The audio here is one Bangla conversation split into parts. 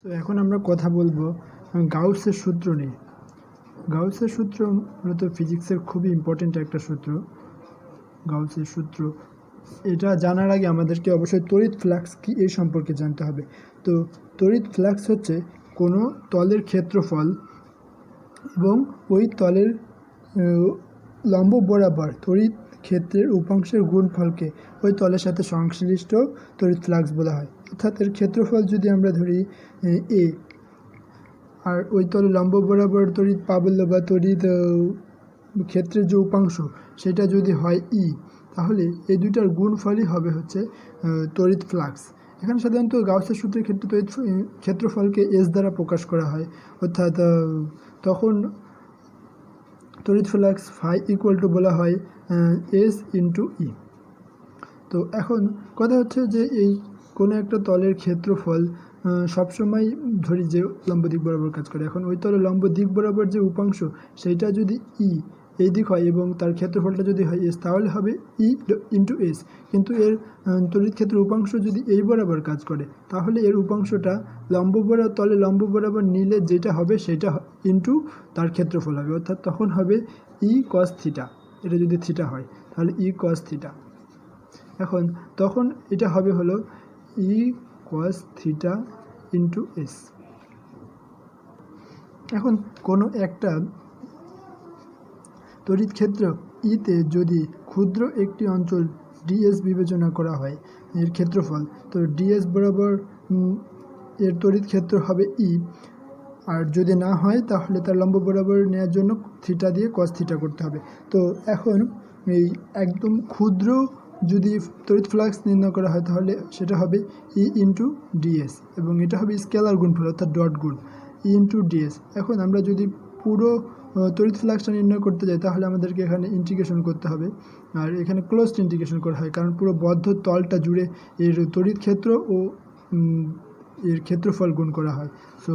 তো এখন আমরা কথা বলবো গাউসের সূত্র নিয়ে। গাউসের সূত্র মূলত ফিজিক্সের খুবই ইম্পর্ট্যান্ট একটা সূত্র। গাউসের সূত্র এটা জানার আগে আমাদেরকে অবশ্যই তড়িৎ ফ্লাক্স কী এই সম্পর্কে জানতে হবে। তো তড়িৎ ফ্লাক্স হচ্ছে কোনো তলের ক্ষেত্রফল এবং ওই তলের লম্ব বরাবর তড়িৎ ক্ষেত্রের উপাংশের গুণফলকে ওই তলের সাথে সংশ্লিষ্ট তড়িৎ ফ্লাক্স বলা হয়। অর্থাৎ এর ক্ষেত্রফল যদি আমরা ধরি এ, আর ওই তলে লম্ব বরাবর তড়িৎ প্রাবল্য বা তড়িৎ ক্ষেত্রের যে উপাংশ সেটা যদি হয় ই, তাহলে এই দুইটার গুণফলই হবে হচ্ছে তড়িৎ ফ্লাক্স। এখানে সাধারণত গাউসের সূত্রের ক্ষেত্রে তড়িৎ ক্ষেত্রফলকে এস দ্বারা প্রকাশ করা হয়, অর্থাৎ তখন তড়িৎ ফ্লাক্স ফাই ইকুয়াল টু বলা হয় এস ইন্টু ই। তো এখন কথা হচ্ছে যে এই কোনো একটা তলের ক্ষেত্রফল সবসময় ধরি যে লম্ব দিক বরাবর কাজ করে। এখন ওই তলের লম্ব দিক বরাবর যে উপাংশ সেইটা যদি ই এই দিক হয় এবং তার ক্ষেত্রফলটা যদি হয় এস, তাহলে হবে ই ইন্টু এস। কিন্তু এর তড়িৎ ক্ষেত্রের উপাংশ যদি এই বরাবর কাজ করে, তাহলে এর উপাংশটা লম্ব বরাবর তলে লম্ব বরাবর নিলে যেটা হবে সেটা ইন্টু তার ক্ষেত্রফল হবে, অর্থাৎ তখন হবে ই কস থিটা। এটা যদি থিটা হয় তাহলে ই কস থিটা। এখন তখন এটা হবে হলো ই কস থিটা ইন্টু এস। এখন কোনো একটা তড়িৎ ক্ষেত্র ইতে যদি ক্ষুদ্র একটি অঞ্চল ডিএস বিবেচনা করা হয় এর ক্ষেত্রফল, তো ডিএস বরাবর এর তড়িৎ ক্ষেত্র হবে ই, আর যদি না হয় তাহলে তার লম্ব বরাবর নেওয়ার জন্য থিটা দিয়ে কস থিটা করতে হবে। তো এখন এই একদম ক্ষুদ্র যদি তড়িৎ ফ্লাক্স নির্ণয় করা হয় তাহলে সেটা হবে ই ইন্টু ডিএস, এবং এটা হবে স্কেলার গুণফল অর্থাৎ ডট গুণ ই ইন্টু ডিএস। এখন আমরা যদি পুরো তড়িৎ ফ্লাক্সটা নির্ণয় করতে যাই তাহলে আমাদেরকে এখানে ইন্টিগ্রেশন করতে হবে, আর এখানে ক্লোজড ইন্টিগ্রেশন করা হয় কারণ পুরো বদ্ধ তলটা জুড়ে এর তড়িৎ ক্ষেত্র ও এর ক্ষেত্রফল গুণ করা হয়। সো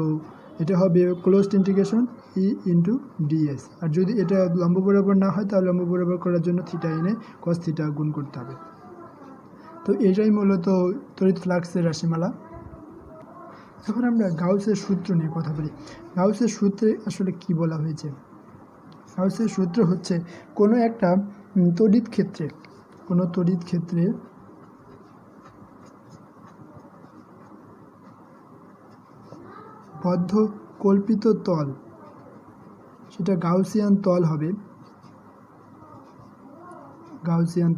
এটা হবে ক্লোজড ইন্টিগ্রেশন ই ইন্টু ডিএস। আর যদি এটা লম্ব বরাবর না হয় তাহলে লম্ব বরাবর করার জন্য থিটা এনে কস থিটা গুণ করতে হবে। তো এটাই মূলত তড়িৎ ফ্লাক্সের রাশিমালা। এখন আমরা গাউসের সূত্র নিয়ে কথা বলি। গাউসের সূত্রে আসলে কি বলা হয়েছে? গাউসের সূত্র হচ্ছে কোনো একটা তড়িৎ ক্ষেত্রে বদ্ধ কল্পিত তল, সেটা গাউসিয়ান তল হবে। গাউসিয়ান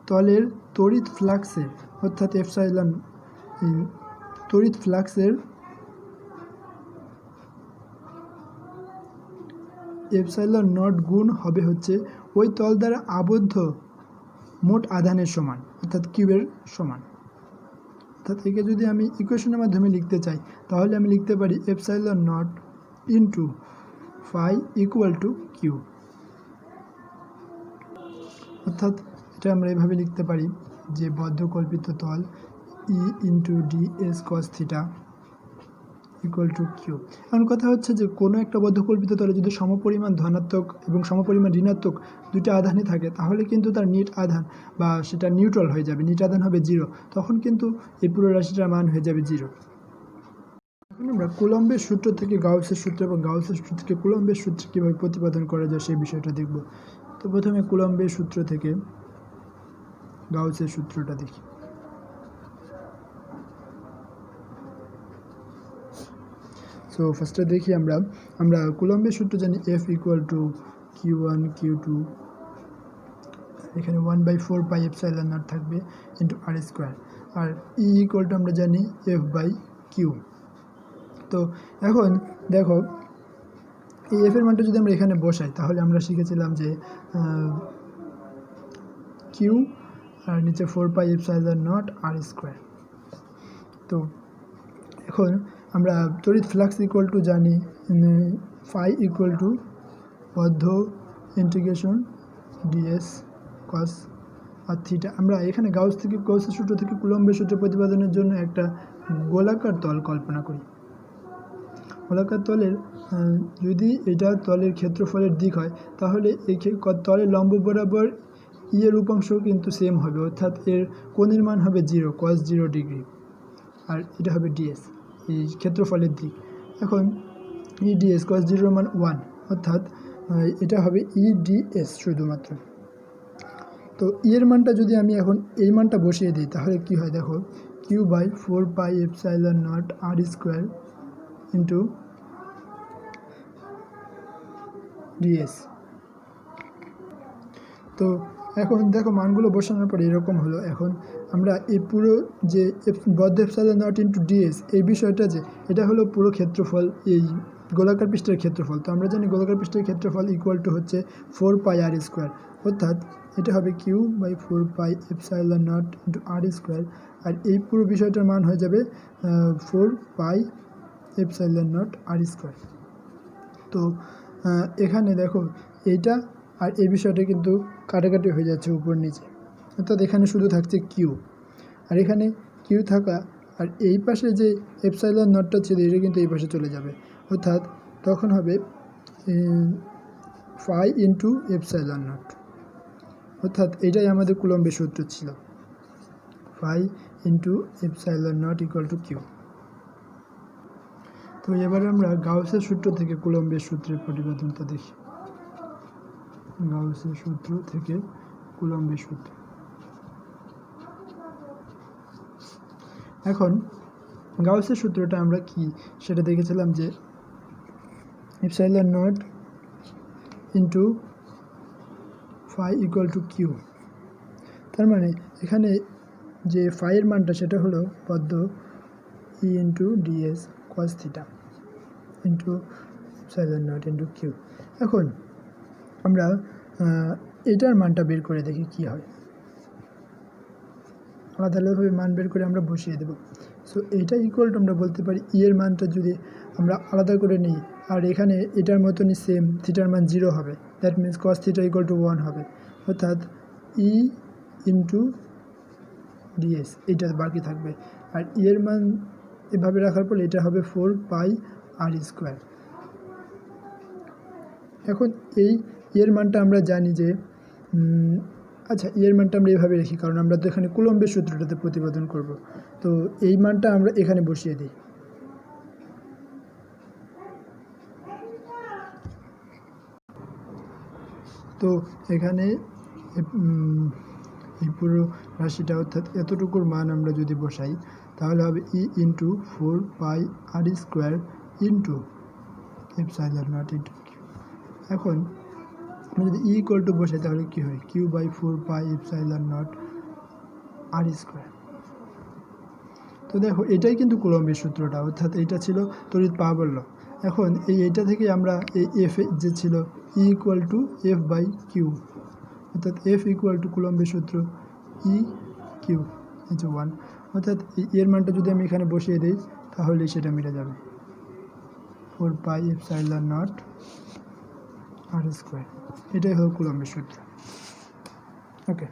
তলের তড়িৎ ফ্লাক্সের অর্থাৎ এপসাইলন তড়িৎ ফ্লাক্সের এপসাইলন নট গুণ হবে হচ্ছে ওই তল দ্বারা আবদ্ধ মোট আধানের সমান, অর্থাৎ কিউবের সমান। অর্থাৎ একে যদি আমি ইকুয়েশনের মাধ্যমে লিখতে চাই তাহলে আমি লিখতে পারি epsilon naught into phi equal to Q. অর্থাৎ এটা আমরা এভাবে লিখতে পারি যে বদ্ধকল্পিত তল E into D S cos theta equal to Q. এখন কথা হচ্ছে যে কোনো একটা বদ্ধকল্পিত তলে যদি সমপরিমাণ ধনাত্মক এবং সমপরিমাণ ঋণাত্মক দুটো আধানই থাকে তাহলে কিন্তু তার নিট আধান বা সেটা নিউট্রাল হয়ে যাবে, নিট আধান হবে 0, তখন কিন্তু এই পুরো রাশিটার মান হয়ে যাবে 0। এখন আমরা কুলম্বের সূত্র থেকে গাউসের সূত্র এবং গাউসের সূত্র থেকে কুলম্বের সূত্র কীভাবে প্রতিপাদন করা যায় সেই বিষয়টা দেখব। তো প্রথমে কুলম্বের সূত্র থেকে গাউসের সূত্রটা দেখি। সো ফার্স্টে দেখি আমরা কুলম্বের সূত্র জানি F equal two Q1 Q2, এখানে 1/4 পাই এপসাইলন নট থাকবে ইন্টু আর স্কোয়ার, আর ই ইকুয়াল টু আমরা জানি F/Q। তো এখন দেখো এই এফের মানটা যদি আমরা এখানে বসাই তাহলে আমরা শিখেছিলাম যে কিউ আর নিচে 4 পাই এপসাইলন নট আর স্কোয়ার। তো এখন আমরা তড়িৎ ফ্লাক্স ইকুয়াল টু জানি ফাই ইকুয়াল টু বদ্ধ ইন্টিগ্রেশন ডিএস কস আর থিটা। আমরা এখানে গাউসের সূত্র থেকে কুলম্বের সূত্র প্রতিপাদনের জন্য একটা গোলাকার তল কল্পনা করি। গোলাকার তলের যদি এটা তলের ক্ষেত্রফলের দিক হয় তাহলে এই তলের লম্ব বরাবর ই এর উপাংশ কিন্তু সেম হবে, অর্থাৎ এর কোণের মান হবে 0 cos 0 ডিগ্রি। আর এটা হবে ডিএস, এই ক্ষেত্রফলের দিক। এখন ইডিএস cos 0 মান 1, অর্থাৎ এটা হবে ইডিএস শুধুমাত্র। তো এর মানটা যদি আমি এখন এই মানটা বসিয়ে দিই তাহলে কি হয় দেখো, q/4πε0 r² ইন্টু ডিএস। তো এখন দেখো মানগুলো বসানোর পরে এরকম হলো। এখন আমরা এই পুরো যে বদ্ধ এপসাইলন নট ইন্টু ডিএস এই বিষয়টা যে এটা হলো পুরো ক্ষেত্রফল, এই গোলাকার পৃষ্ঠের ক্ষেত্রফল। তো আমরা জানি গোলাকার পৃষ্ঠের ক্ষেত্রফল ইকুয়াল টু হচ্ছে 4πr², অর্থাৎ এটা হবে q/4πε0 ইন্টু r², আর এই পুরো বিষয়টার মান হয়ে যাবে 4πε0 r²। তো এখানে দেখো এইটা আর এই বিষয়টা কিন্তু কাটাকাটি হয়ে যাচ্ছে উপর নিচে, অর্থাৎ এখানে শুধু থাকছে কিউ, আর এখানে কিউ থাকা আর এই পাশে যে এপসাইলন নটটা ছিল এটা কিন্তু এই পাশে চলে যাবে, অর্থাৎ তখন হবে ফাই ইন্টু এপসাইলন নট, অর্থাৎ এটাই আমাদের কুলম্বের সূত্র ছিল, phi into epsilon naught equal to Q. তো এবার আমরা গাউসের সূত্র থেকে কুলম্বের সূত্রের পরিবর্তনটা দেখি। গাউসের সূত্র থেকে কুলম্বের সূত্র। এখন গাউসের সূত্রটা আমরা কি সেটা দেখেছিলাম যে epsilon naught into phi equal to Q. তার মানে এখানে যে ফাইয়ের মানটা সেটা হলো পদ্ম E into DS cos theta into epsilon naught into Q. এখন আমরা এটার মানটা বের করে দেখি কি হয়, আলাদা আলাদাভাবে মান বের করে আমরা বসিয়ে দেবো। সো এইটা ইকুয়াল টু আমরা বলতে পারি ই এর মানটা যদি আমরা আলাদা করে নিই আর এখানে এটার মতনই সেম থিটার মান 0 হবে, that means cos theta equal two 1 হবে, অর্থাৎ ই ইন্টু ডিএস এটা বাকি থাকবে, আর ই এর মান এভাবে রাখার পর এটা হবে 4πr²। এখন এই এর মানটা আমরা জানি যে আচ্ছা এর মানটা আমরা এভাবে রাখি, কারণ আমরা তো এখানে কুলম্বের সূত্রটাতে প্রতিপাদন করব। তো এই মানটা আমরা এখানে বসিয়ে দিই। তো এখানে এই পুরো রাশিটা অর্থাৎ এতটুকুর মান আমরা যদি বসাই তাহলে হবে E into 4πr² into epsilon naught into Q. এখন আমরা যদি ই ইকুয়াল টু বসাই তাহলে কী হয়, q/4πε0 r²। তো দেখো এটাই কিন্তু কুলম্বের সূত্রটা, অর্থাৎ এইটা ছিল তড়িৎ প্রাবল্য। এখন এইটা থেকে আমরা এই এফ যে ছিল E equal to F by Q, অর্থাৎ এফ ইকুয়াল টু কুলম্বের সূত্র ই কিউ ইজ 1, অর্থাৎ এর মানটা যদি আমি এখানে বসিয়ে দিই তাহলে সেটা মিলে যাবে 4πε0 r²। এটাই হলো কুলম্বের সূত্র। ওকে।